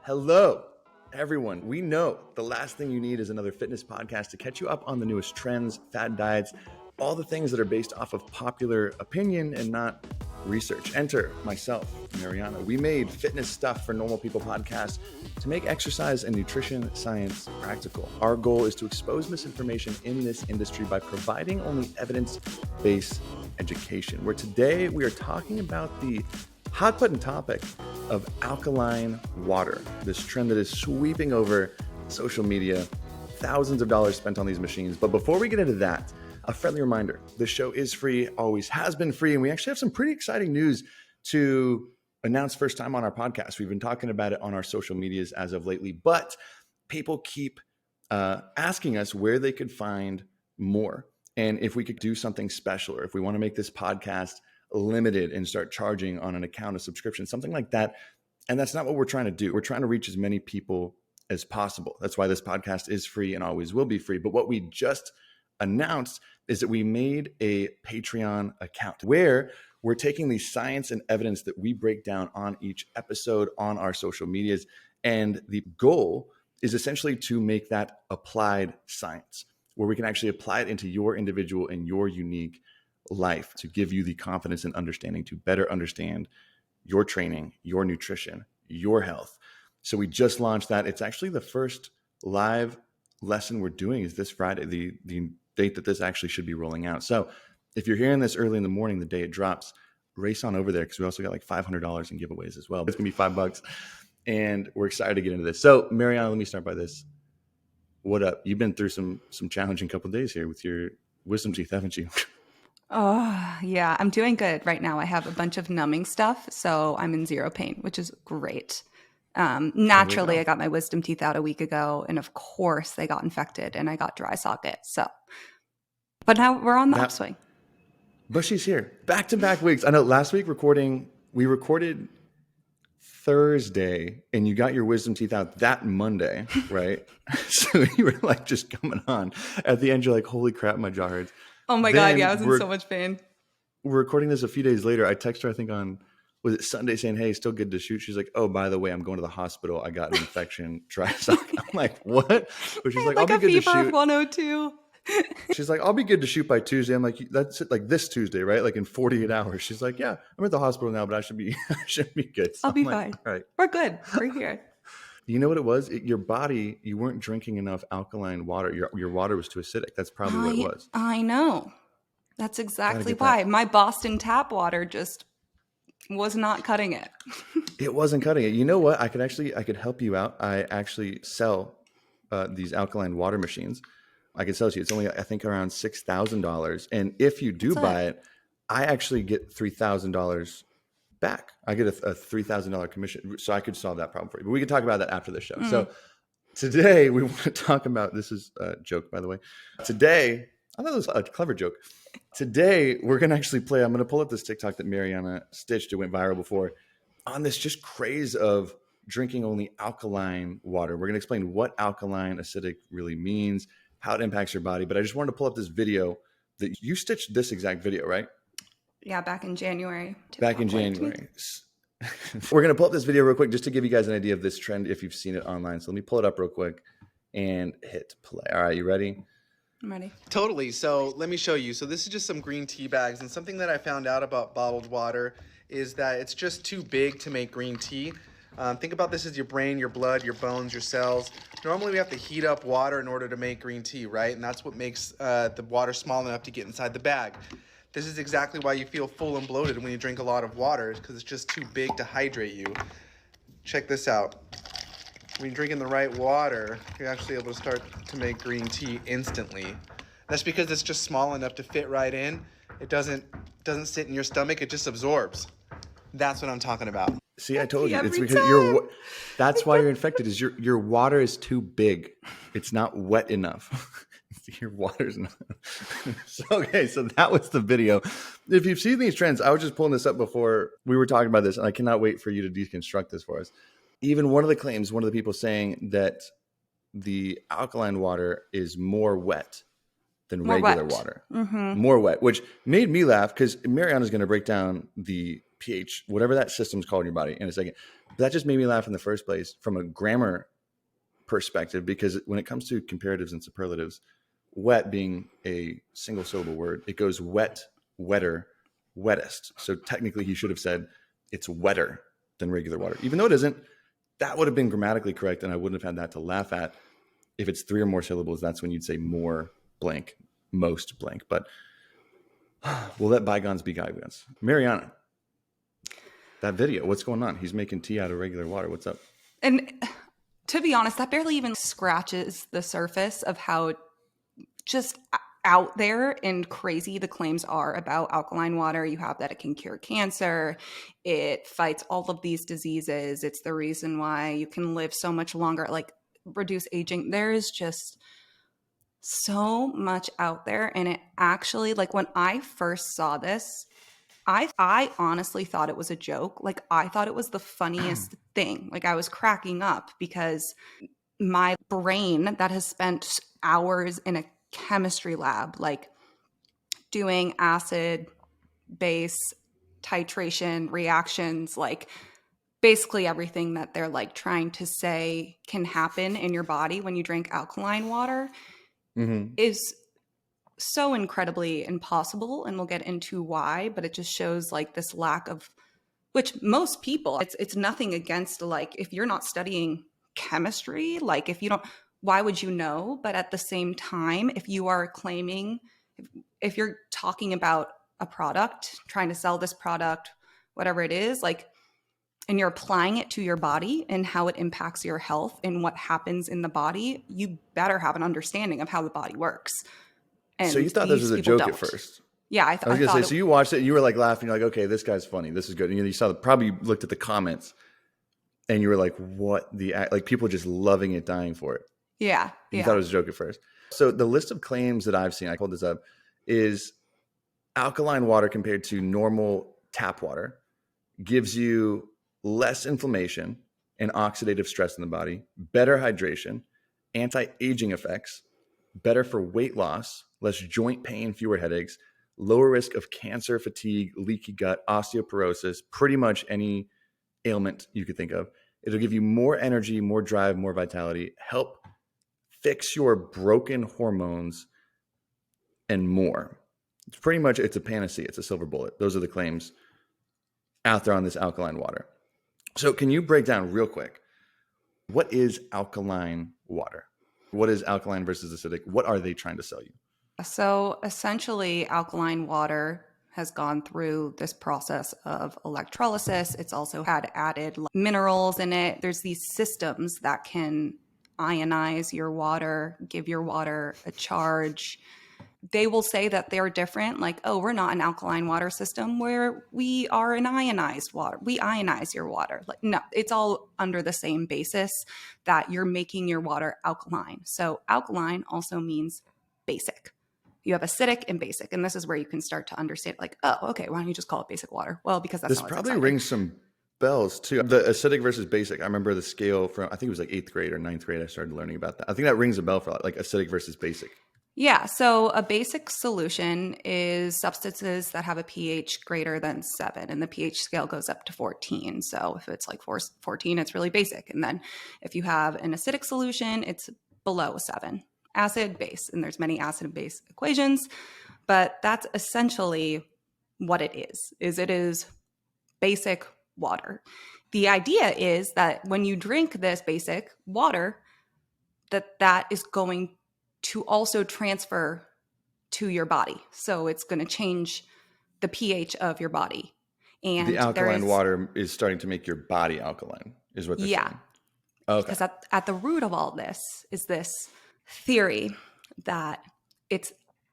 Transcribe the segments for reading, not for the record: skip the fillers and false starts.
Hello, everyone. We know the last thing you need is another fitness podcast to catch you up on the newest trends, fad diets, all the things that are based off of popular opinion and not research. Enter myself, Marianna. We made fitness stuff for normal people podcast to make exercise and nutrition science practical. Our goal is to expose misinformation in this industry by providing only evidence-based education, where today we are talking about the hot button topic of alkaline water, this trend that is sweeping over social media, thousands of dollars spent on these machines. But before we get into that, a friendly reminder, this show is free, always has been free, and we actually have some pretty exciting news to announce first time on our podcast. We've been talking about it on our social medias as of lately, but people keep asking us where they could find more and if we could do something special or if we want to make this podcast limited and start charging on an account of subscription, something like that. And that's not what we're trying to do. We're trying to reach as many people as possible. That's why this podcast is free and always will be free. But what we just announced is that we made a Patreon account where we're taking the science and evidence that we break down on each episode on our social medias. And the goal is essentially to make that applied science, where we can actually apply it into your individual and your unique life to give you the confidence and understanding to better understand your training, your nutrition, your health. So we just launched that. It's actually the first live lesson we're doing is this Friday, the date that this actually should be rolling out. So if you're hearing this early in the morning, the day it drops, race on over there because we also got like $500 in giveaways as well. It's gonna be $5 and we're excited to get into this. So Marianna, let me start by this. What up? You've been through some challenging couple of days here with your wisdom teeth, haven't you? Oh, yeah, I'm doing good right now. I have a bunch of numbing stuff, so I'm in zero pain, which is great. Naturally, I got my wisdom teeth out a week ago, and of course, they got infected, and I got dry socket. But now we're on the upswing. But she's here, back-to-back weeks. I know last week we recorded Thursday, and you got your wisdom teeth out that Monday, right? So you were like just coming on. At the end, you're like, holy crap, my jaw hurts. Oh my God, yeah, I was in so much pain. We're recording this a few days later. I text her, I think was it Sunday, saying, hey, still good to shoot? She's like, oh, by the way, I'm going to the hospital. I got an infection, dry socket. I'm like, what? But she's like, I'll be good to shoot. Fever of 102. She's like, I'll be good to shoot by Tuesday. I'm like, that's it, like this Tuesday, right? Like in 48 hours. She's like, yeah, I'm at the hospital now, but I should be good. So I'll be fine. All right. We're good. We're here. You know what it was? Your body, you weren't drinking enough alkaline water. Your water was too acidic. That's probably what it was. I know. That's exactly why. My Boston tap water just was not cutting it. It wasn't cutting it. You know what? I could help you out. I actually sell these alkaline water machines. I could sell it to you. It's only, I think, around $6,000. And if you do buy it, I actually get $3,000 back. I get a $3,000 commission. So I could solve that problem for you. But we can talk about that after the show. So today we want to talk about, this is a joke, by the way. Today, I thought it was a clever joke. Today, we're going to actually play, I'm going to pull up this TikTok that Marianna stitched. It went viral before on this just craze of drinking only alkaline water. We're going to explain what alkaline acidic really means, how it impacts your body. But I just wanted to pull up this video that you stitched this exact video, right? Yeah, back in January. Back in January. We're going to pull up this video real quick just to give you guys an idea of this trend if you've seen it online. So let me pull it up real quick and hit play. All right, you ready? I'm ready. Totally. So let me show you. So this is just some green tea bags. And something that I found out about bottled water is that it's just too big to make green tea. Think about this as your brain, your blood, your bones, your cells. Normally we have to heat up water in order to make green tea, right? And that's what makes the water small enough to get inside the bag. This is exactly why you feel full and bloated when you drink a lot of water, because it's just too big to hydrate you. Check this out. When you're drinking the right water, you're actually able to start to make green tea instantly. That's because it's just small enough to fit right in. It doesn't sit in your stomach, it just absorbs. That's what I'm talking about. See, I told you. It's because that's why you're infected, is your water is too big. It's not wet enough. Your water's not. So that was the video. If you've seen these trends, I was just pulling this up before we were talking about this, and I cannot wait for you to deconstruct this for us. Even one of the claims, one of the people saying that the alkaline water is more wet than regular water. Mm-hmm. More wet, which made me laugh because Marianna's going to break down the pH, whatever that system's called in your body in a second. But that just made me laugh in the first place from a grammar perspective, because when it comes to comparatives and superlatives, wet being a single syllable word, it goes wet, wetter, wettest. So technically he should have said it's wetter than regular water, even though it isn't. That would have been grammatically correct, and I wouldn't have had that to laugh at. If it's 3 or more syllables, that's when you'd say more blank, most blank. But we'll let bygones be bygones. Marianna, that video, what's going on? He's making tea out of regular water. What's up? And to be honest, that barely even scratches the surface of how just out there and crazy the claims are about alkaline water. You have that it can cure cancer. It fights all of these diseases. It's the reason why you can live so much longer, like reduce aging. There is just so much out there. And it actually, like when I first saw this, I honestly thought it was a joke. Like I thought it was the funniest thing. Like I was cracking up because my brain that has spent hours in a chemistry lab, like doing acid, base, titration, reactions, like basically everything that they're like trying to say can happen in your body when you drink alkaline water is so incredibly impossible. And we'll get into why, but it just shows like this lack of, which most people, it's nothing against, like if you're not studying chemistry, like if you don't, why would you know? But at the same time, if you are claiming, if you're talking about a product, trying to sell this product, whatever it is, like, and you're applying it to your body and how it impacts your health and what happens in the body, you better have an understanding of how the body works. And so you thought this was a joke at first? Yeah, I was going to say, so you watched it and you were like laughing, you're like, okay, this guy's funny. This is good. And you saw, probably looked at the comments and you were like, what the, like people just loving it, dying for it. Yeah. You thought it was a joke at first. So the list of claims that I've seen, I pulled this up, is alkaline water compared to normal tap water gives you less inflammation and oxidative stress in the body, better hydration, anti-aging effects, better for weight loss, less joint pain, fewer headaches, lower risk of cancer, fatigue, leaky gut, osteoporosis, pretty much any ailment you could think of. It'll give you more energy, more drive, more vitality, help fix your broken hormones, and more. It's pretty much, it's a panacea. It's a silver bullet. Those are the claims out there on this alkaline water. So can you break down real quick, what is alkaline water? What is alkaline versus acidic? What are they trying to sell you? So essentially, alkaline water has gone through this process of electrolysis. It's also had added minerals in it. There's these systems that can ionize your water, give your water a charge. They will say that they're different, like, oh, we're not an alkaline water system where we are an ionized water. We ionize your water. Like, no, it's all under the same basis that you're making your water alkaline. So alkaline also means basic. You have acidic and basic, and this is where you can start to understand, like, oh, okay, why don't you just call it basic water? Well, because that's this probably rings some bells too. The acidic versus basic. I remember the scale from, I think it was like 8th grade or 9th grade. I started learning about that. I think that rings a bell for a lot, like acidic versus basic. Yeah, so a basic solution is substances that have a pH greater than 7, and the pH scale goes up to 14. So if it's like 14, it's really basic. And then if you have an acidic solution, it's below 7. Acid, base, and there's many acid and base equations, but that's essentially what it is it is basic water. The idea is that when you drink this basic water, that is going to also transfer to your body. So it's going to change the pH of your body. And the alkaline water is starting to make your body alkaline, is what they're saying. Okay. Because at the root of all this is this theory that it's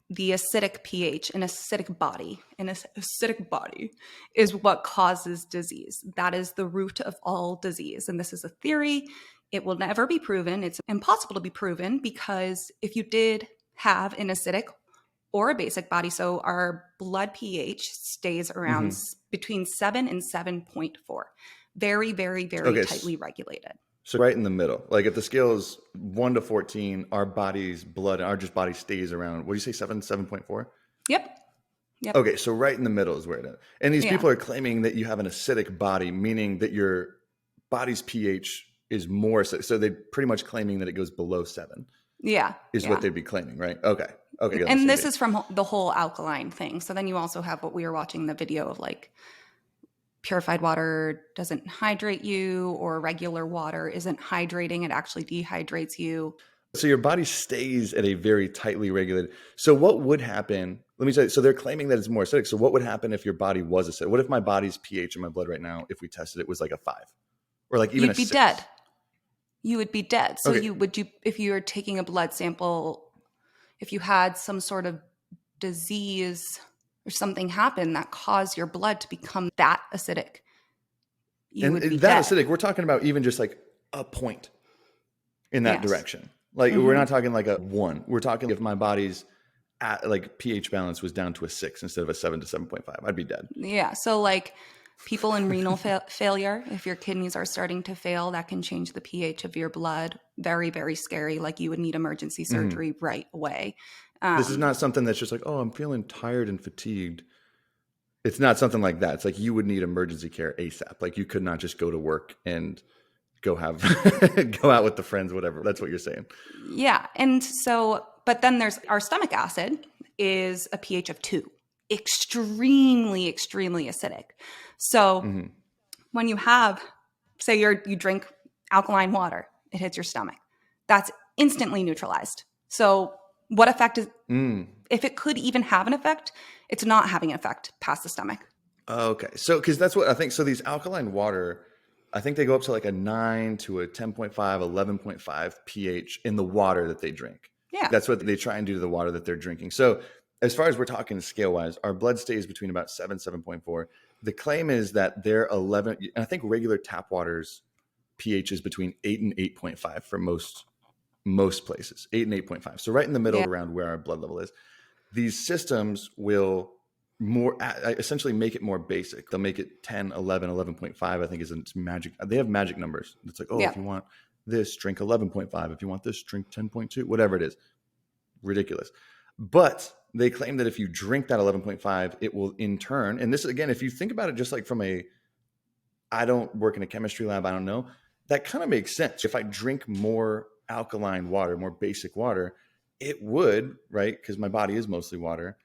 the acidic pH, an acidic body is what causes disease. That is the root of all disease. And this is a theory. It will never be proven. It's impossible to be proven, because if you did have an acidic or a basic body, so our blood pH stays around between 7 and 7.4. Very, very, very tightly regulated. So right in the middle, like if the scale is 1 to 14, our body's blood, our just body stays around, what do you say, 7, 7.4? Yep. Yep. Okay, so right in the middle is where it is. And these Yeah. people are claiming that you have an acidic body, meaning that your body's pH is more acidic. So they're pretty much claiming that it goes below 7 Yeah. is what they'd be claiming, right? Okay. Okay. Good. And this is from the whole alkaline thing. So then you also have what we were watching the video of, like, purified water doesn't hydrate you, or regular water isn't hydrating. It actually dehydrates you. So your body stays at a very tightly regulated. So what would happen? Let me tell you. So they're claiming that it's more acidic. So what would happen if your body was acidic? What if my body's pH in my blood right now, if we tested it, was like a 5, or like even You'd be 6? dead. You would be dead. So Okay. if you're taking a blood sample, if you had some sort of disease or something happen that caused your blood to become that acidic, you would be that dead. acidic, we're talking about even just like a point in that Yes. direction. Like we're not talking like a 1. We're talking if my body's at like pH balance was down to a 6 instead of a 7 to 7.5, I'd be dead. Yeah. So like people in renal failure, if your kidneys are starting to fail, that can change the pH of your blood. Very, very scary. Like you would need emergency surgery right away. This is not something that's just like, oh, I'm feeling tired and fatigued. It's not something like that. It's like you would need emergency care ASAP. Like you could not just go to work and go have go out with the friends, whatever. That's what you're saying. Yeah. And so, but then there's our stomach acid is a pH of 2, extremely, extremely acidic. So when you have, say you drink alkaline water, it hits your stomach, that's instantly neutralized. So what effect is, if it could even have an effect, it's not having an effect past the stomach. Okay. So, because that's what I think. So these alkaline water, I think they go up to like a 9 to a 10.5, 11.5 pH in the water that they drink. Yeah. That's what they try and do to the water that they're drinking. So as far as we're talking scale wise, our blood stays between about 7, 7.4. The claim is that they're 11. And I think regular tap water's pH is between 8 and 8.5 for most places, 8 and 8.5. So right in the middle around where our blood level is. These systems will more essentially make it more basic. They'll make it 10, 11, 11.5, I think is its magic. They have magic numbers. It's like, oh, if you want this, drink 11.5. If you want this, drink 10.2, whatever it is. Ridiculous. But they claim that if you drink that 11.5, it will in turn, and this again, if you think about it just like from I don't work in a chemistry lab, I don't know, that kind of makes sense. If I drink more alkaline water, more basic water, it would, right? Because my body is mostly water.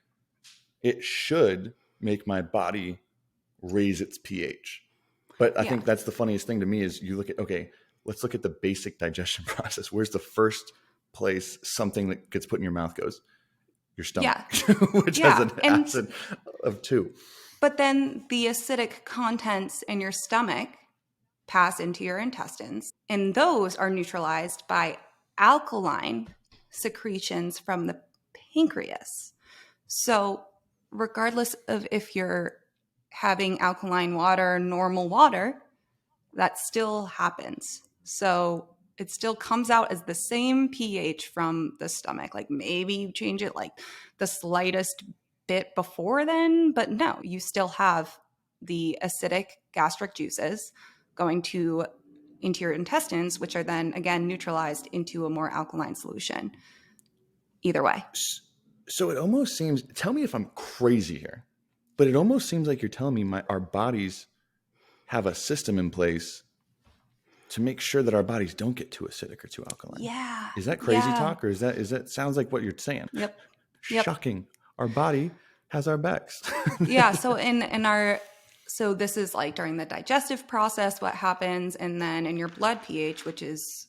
It should make my body raise its pH. But I think that's the funniest thing to me is you look at, okay, let's look at the basic digestion process. Where's the first place something that gets put in your mouth goes? Your stomach, which has an acid of 2. But then the acidic contents in your stomach pass into your intestines, and those are neutralized by alkaline secretions from the pancreas. So regardless of if you're having alkaline water, normal water, that still happens. So it still comes out as the same pH from the stomach. Like maybe you change it like the slightest bit before then, but no, you still have the acidic gastric juices going into your intestines, which are then again neutralized into a more alkaline solution. Either way. So it almost seems, tell me if I'm crazy here, but it almost seems like you're telling me our bodies have a system in place to make sure that our bodies don't get too acidic or too alkaline. Yeah. Is that crazy talk, or is that sounds like what you're saying? Yep. Shocking. Our body has our backs. Yeah. So so this is like during the digestive process, what happens, and then in your blood pH, which is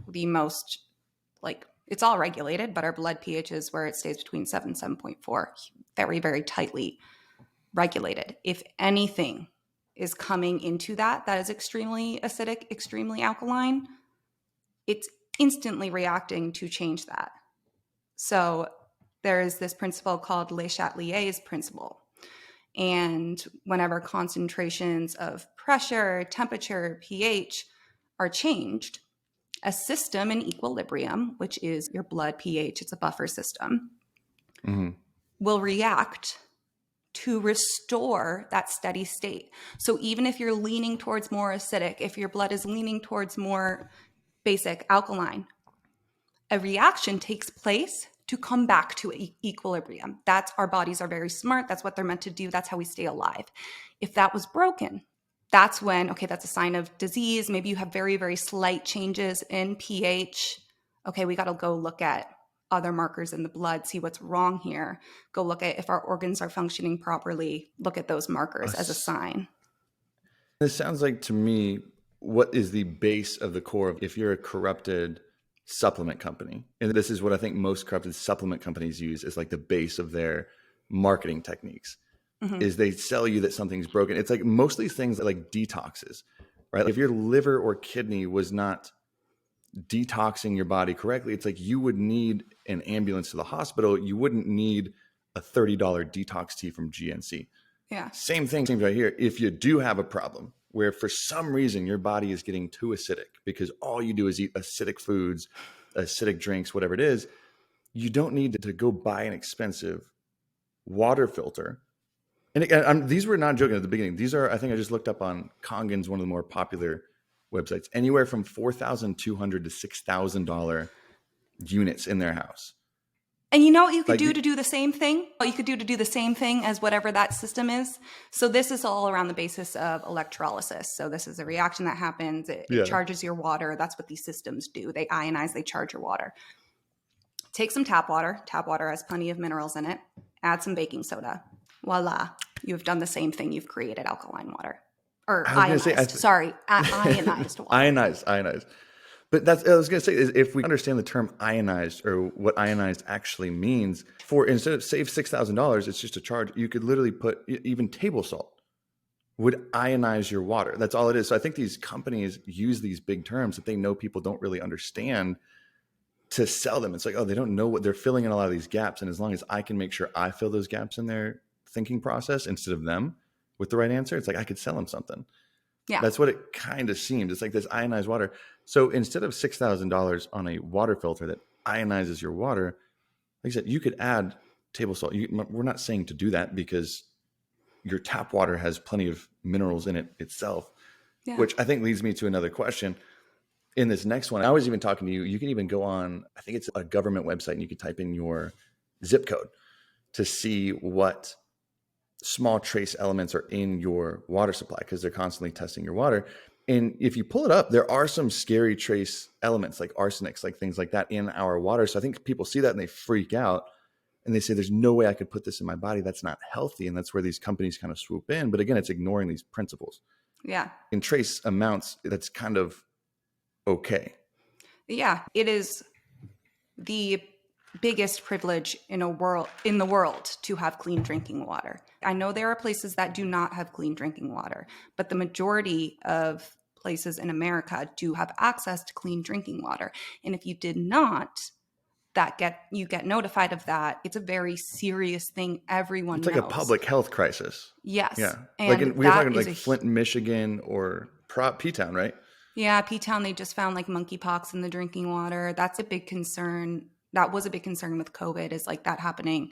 the most, like, it's all regulated, but our blood pH is where it stays between 7 and 7.4, very, very tightly regulated. If anything is coming into that is extremely acidic, extremely alkaline, it's instantly reacting to change that. So there is this principle called Chateliers Principle. And whenever concentrations of pressure, temperature, pH are changed, a system in equilibrium, which is your blood pH, it's a buffer system, will react to restore that steady state. So even if you're leaning towards more acidic, if your blood is leaning towards more basic alkaline, a reaction takes place to come back to equilibrium. That's, our bodies are very smart. That's what they're meant to do. That's how we stay alive. If that was broken, that's when, okay, that's a sign of disease. Maybe you have very, very slight changes in pH. Okay, we got to go look at other markers in the blood, see what's wrong here. Go look at if our organs are functioning properly. Look at those markers as a sign. This sounds like, to me, what is the base of the core of, if you're a corrupted supplement company, and this is what I think most corrupted supplement companies use as like the base of their marketing techniques, is they sell you that something's broken. It's like most of these things are like detoxes, right? If your liver or kidney was not detoxing your body correctly, it's like you would need an ambulance to the hospital. You wouldn't need a $30 detox tea from GNC. Yeah. Same thing seems right here. If you do have a problem where for some reason your body is getting too acidic because all you do is eat acidic foods, acidic drinks, whatever it is, you don't need to go buy an expensive water filter. And again, these were not joking at the beginning. These are, I think I just looked up on Kangen's, one of the more popular websites, anywhere from $4,200 to $6,000 units in their house. And you know what you could do to do the same thing? You could do to do the same thing as whatever that system is. So this is all around the basis of electrolysis. So this is a reaction that happens. It charges your water. That's what these systems do. They ionize, they charge your water. Take some tap water. Tap water has plenty of minerals in it. Add some baking soda. Voila. You've done the same thing. You've created alkaline water. Or ionized. Ionized water. Ionized. But that's, I was going to say, is if we understand the term ionized, or what ionized actually means, for instead of save $6,000, it's just a charge. You could literally put even table salt would ionize your water. That's all it is. So I think these companies use these big terms that they know people don't really understand to sell them. It's like, oh, they don't know what they're filling in, a lot of these gaps. And as long as I can make sure I fill those gaps in their thinking process instead of them with the right answer, it's like I could sell them something. Yeah. That's what it kind of seems. It's like this ionized water. So instead of $6,000 on a water filter that ionizes your water, like I said, you could add table salt. We're not saying to do that because your tap water has plenty of minerals in it itself, which I think leads me to another question. In this next one, I was even talking to you. You can even go on, I think it's a government website, and you can type in your zip code to see what small trace elements are in your water supply, because they're constantly testing your water. And if you pull it up, there are some scary trace elements like arsenics, like things like that in our water. So I think people see that and they freak out and they say, there's no way I could put this in my body. That's not healthy. And that's where these companies kind of swoop in. But again, it's ignoring these principles. Yeah. In trace amounts, that's kind of okay. Yeah. It is the biggest privilege in the world to have clean drinking water. I know there are places that do not have clean drinking water, but the majority of places in America do have access to clean drinking water. And if you did not, you get notified of that. It's a very serious thing. Everyone knows. It's like a public health crisis. Yes. Yeah. And we were talking like Flint, Michigan, or P-Town, right? Yeah, P-Town, they just found like monkeypox in the drinking water. That's a big concern. That was a big concern with COVID, is like that happening.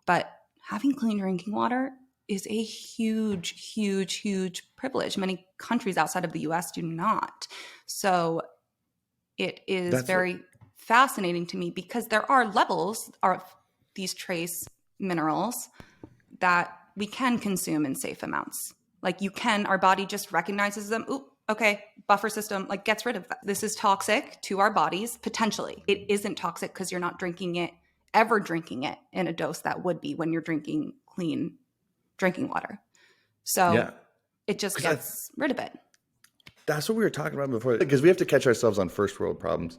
But having clean drinking water is a huge, huge, huge privilege. Many countries outside of the US do not. So it is very fascinating to me, because there are levels of these trace minerals that we can consume in safe amounts. Like our body just recognizes them. Ooh, okay, buffer system, like gets rid of that. This is toxic to our bodies, potentially. It isn't toxic because you're not ever drinking it in a dose that would be when you're drinking clean drinking water. So it just gets rid of it. That's what we were talking about before, because we have to catch ourselves on first world problems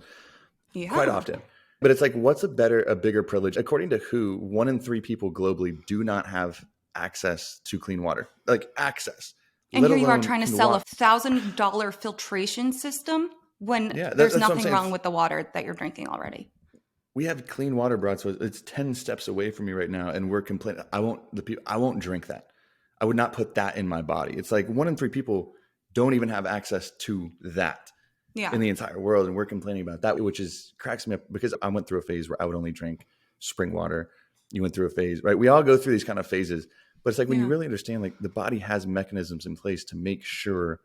quite often. But it's like, what's a bigger privilege? According to WHO, 1 in 3 people globally do not have access to clean water, like access. And here you are trying to sell a $1,000 filtration system when there's nothing wrong with the water that you're drinking already. We have clean water brought, so it's 10 steps away from me right now, and we're complaining. I won't drink that. I would not put that in my body. It's like 1 in 3 people don't even have access to that in the entire world, and we're complaining about that, which cracks me up, because I went through a phase where I would only drink spring water. You went through a phase, right? We all go through these kind of phases. But it's like when you really understand, like the body has mechanisms in place to make sure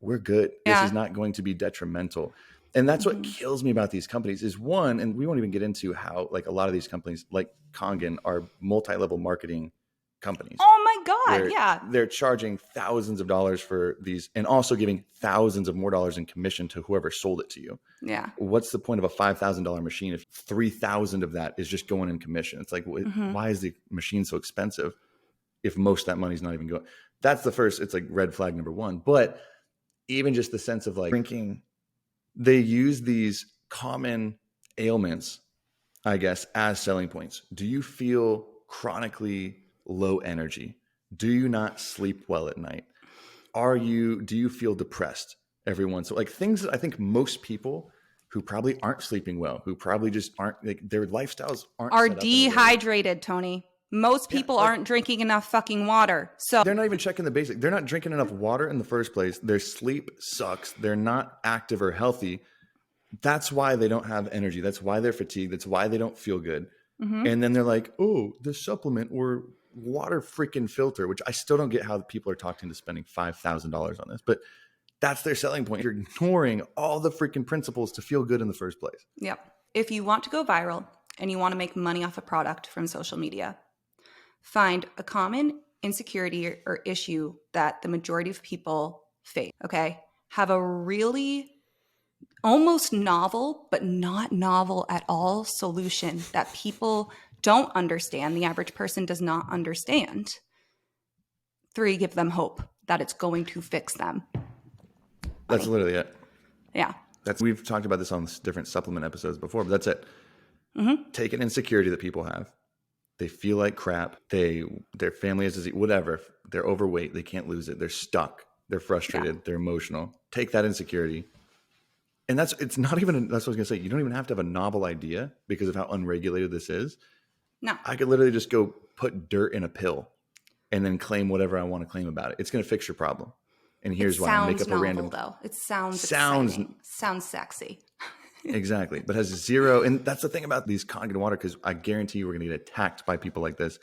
we're good. This is not going to be detrimental. And that's what kills me about these companies is one, and we won't even get into how like a lot of these companies like Kangen are multi-level marketing companies. Oh my God. Yeah. They're charging thousands of dollars for these and also giving thousands of more dollars in commission to whoever sold it to you. Yeah. What's the point of a $5,000 machine if 3,000 of that is just going in commission? It's like, why is the machine so expensive if most of that money is not even going? That's the first, it's like red flag number one. But even just the sense of like drinking, they use these common ailments, I guess, as selling points. Do you feel chronically low energy? Do you not sleep well at night? Do you feel depressed every once? So like things that I think most people who probably aren't sleeping well, who probably just aren't like their lifestyles are dehydrated, Tony. Most people aren't drinking enough fucking water. So they're not even checking the basics. They're not drinking enough water in the first place. Their sleep sucks. They're not active or healthy. That's why they don't have energy. That's why they're fatigued. That's why they don't feel good. And then they're like, oh, this supplement or water freaking filter, which I still don't get how people are talking to spending $5,000 on this, but that's their selling point. You're ignoring all the freaking principles to feel good in the first place. Yep. If you want to go viral and you want to make money off a product from social media, find a common insecurity or issue that the majority of people face, okay? Have a really almost novel, but not novel at all solution that people don't understand, the average person does not understand. 3, give them hope that it's going to fix them. That's literally it. Yeah. We've talked about this on different supplement episodes before, but that's it. Take an insecurity that people have. They feel like crap. Their family has disease, whatever. They're overweight. They can't lose it. They're stuck. They're frustrated. They're emotional. Take that insecurity. And that's what I was going to say. You don't even have to have a novel idea because of how unregulated this is. No. I could literally just go put dirt in a pill and then claim whatever I want to claim about it. It's going to fix your problem. And here's why I make up a random. Though. It sounds exciting. Sounds sexy. Exactly. But has zero. And that's the thing about these Kangen water, because I guarantee you we're going to get attacked by people like this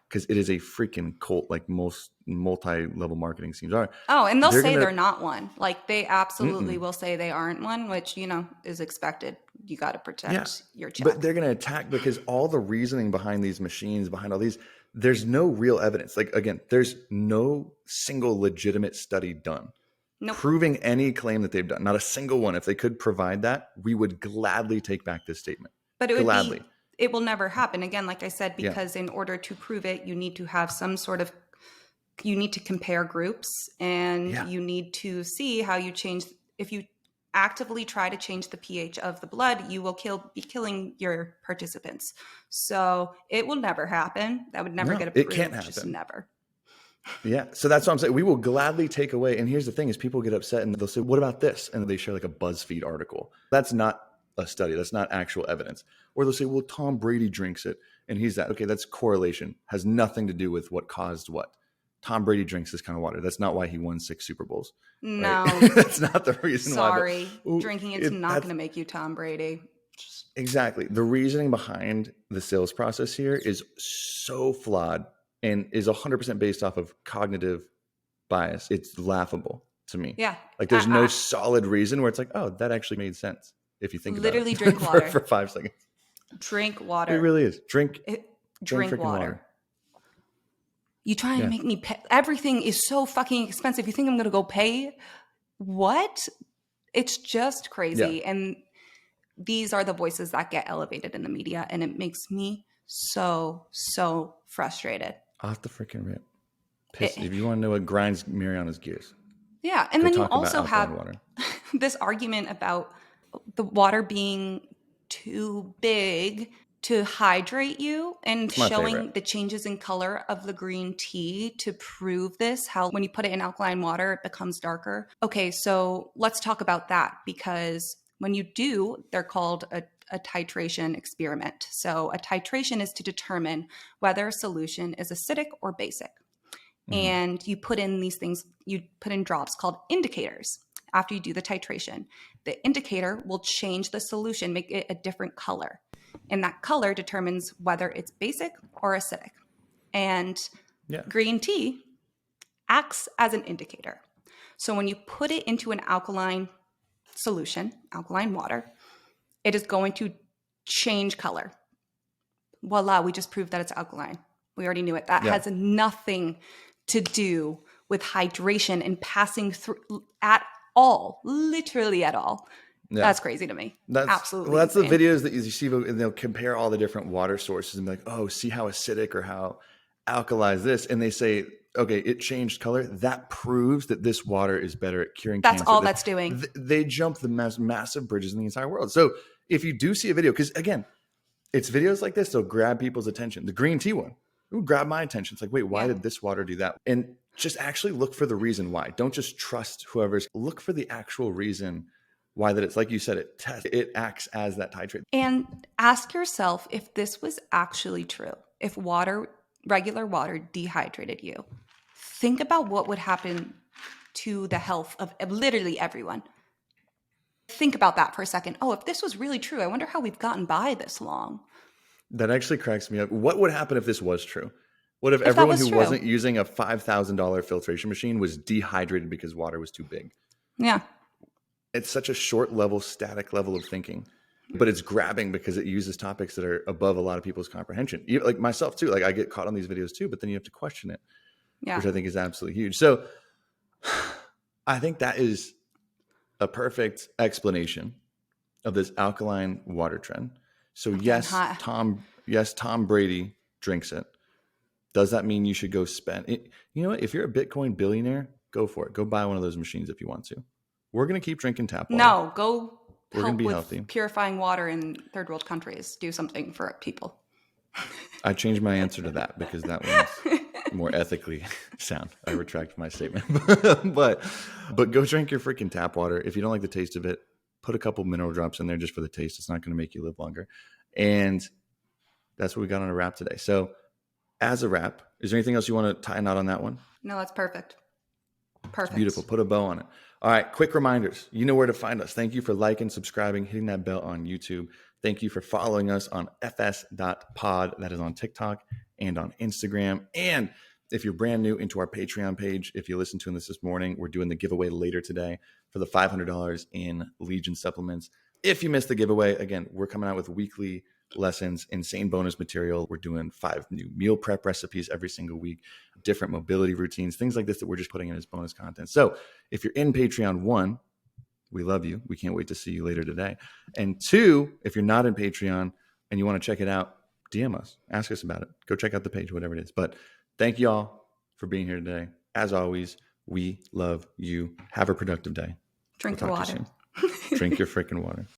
because it is a freaking cult like most multi-level marketing schemes are. Oh, and they're not one. Like they absolutely will say they aren't one, which, is expected. You got to protect your check. But they're going to attack because all the reasoning behind these machines, behind all these, there's no real evidence. Like, again, there's no single legitimate study done proving any claim that they've done. Not a single one. If they could provide that, we would gladly take back this statement. But it will never happen. Again, like I said, because in order to prove it, you need to have you need to compare groups and you need to see how you change. If you actively try to change the pH of the blood, you will be killing your participants. So it will never happen. That would never get approved. It can't happen. Just never. Yeah. So that's what I'm saying. We will gladly take away. And here's the thing is people get upset and they'll say, what about this? And they share like a BuzzFeed article. That's not a study. That's not actual evidence. Or they'll say, well, Tom Brady drinks it. And he's that. Okay, that's correlation. Has nothing to do with what caused what. Tom Brady drinks this kind of water. That's not why he won 6 Super Bowls. No. Right? That's not the reason why. Sorry. Drinking it's not going to make you Tom Brady. Exactly. The reasoning behind the sales process here is so flawed and is 100% based off of cognitive bias. It's laughable to me. Yeah. Like there's no solid reason where it's like, oh, that actually made sense if you think literally about it. Drink water. for 5 seconds. Drink water. It really is. Drink water. You try and make me pay. Everything is so fucking expensive. You think I'm going to go pay? What? It's just crazy. Yeah. And these are the voices that get elevated in the media. And it makes me so frustrated. Off the freaking rip. Pissed. If you want to know what grinds Marianna's gears. Yeah. And then you also have this argument about the water being too big to hydrate you and showing the changes in color of the green tea to prove this, how when you put it in alkaline water, it becomes darker. Okay, so let's talk about that because when you do, they're called a titration experiment. So a titration is to determine whether a solution is acidic or basic. And you put in these things, you put in drops called indicators after you do the titration. The indicator will change the solution, make it a different color. And that color determines whether it's basic or acidic. And green tea acts as an indicator. So when you put it into an alkaline solution, alkaline water, it is going to change color. Voila, we just proved that it's alkaline. We already knew it. That has nothing to do with hydration and passing through at all, literally at all. Yeah. That's crazy to me. Absolutely. Well, that's insane. The videos that you see, and they'll compare all the different water sources and be like, oh, see how acidic or how alkalized this. And they say, okay, it changed color. That proves that this water is better at curing cancer. That's all that's doing. They jump the massive bridges in the entire world. So if you do see a video, because again, it's videos like this, they'll grab people's attention. The green tea one, it would grab my attention. It's like, wait, why did this water do that? And just actually look for the reason why. Don't just trust look for the actual reason why that it's like you said, it acts as that titrate. And ask yourself if this was actually true. If regular water dehydrated you, think about what would happen to the health of literally everyone. Think about that for a second. Oh, if this was really true, I wonder how we've gotten by this long. That actually cracks me up. What would happen if this was true? What if everyone who wasn't using a $5,000 filtration machine was dehydrated because water was too big? Yeah. It's such a static level of thinking, but it's grabbing because it uses topics that are above a lot of people's comprehension. Like myself too, like I get caught on these videos too, but then you have to question it, which I think is absolutely huge. So I think that is a perfect explanation of this alkaline water trend. So yes, Tom Brady drinks it. Does that mean you should go spend it? You know what? If you're a Bitcoin billionaire, go for it. Go buy one of those machines if you want to. We're going to keep drinking tap water. No, go We're help gonna be with healthy. Purifying water in third world countries. Do something for people. I changed my answer to that because that one's more ethically sound. I retract my statement. but go drink your freaking tap water. If you don't like the taste of it, put a couple mineral drops in there just for the taste. It's not going to make you live longer. And that's what we got on a wrap today. So as a wrap, is there anything else you want to tie a knot on that one? No, that's perfect. Perfect. It's beautiful. Put a bow on it. All right. Quick reminders. You know where to find us. Thank you for liking, subscribing, hitting that bell on YouTube. Thank you for following us on fs.pod. That is on TikTok and on Instagram. And if you're brand new into our Patreon page, if you listen to this morning, we're doing the giveaway later today for the $500 in Legion supplements. If you missed the giveaway, again, we're coming out with weekly lessons, insane bonus material. We're doing 5 new meal prep recipes every single week, different mobility routines, things like this that we're just putting in as bonus content. So if you're in Patreon, 1, we love you. We can't wait to see you later today. And 2, if you're not in Patreon and you want to check it out, DM us, ask us about it. Go check out the page, whatever it is. But thank you all for being here today. As always, we love you. Have a productive day. Drink the water. Drink your freaking water.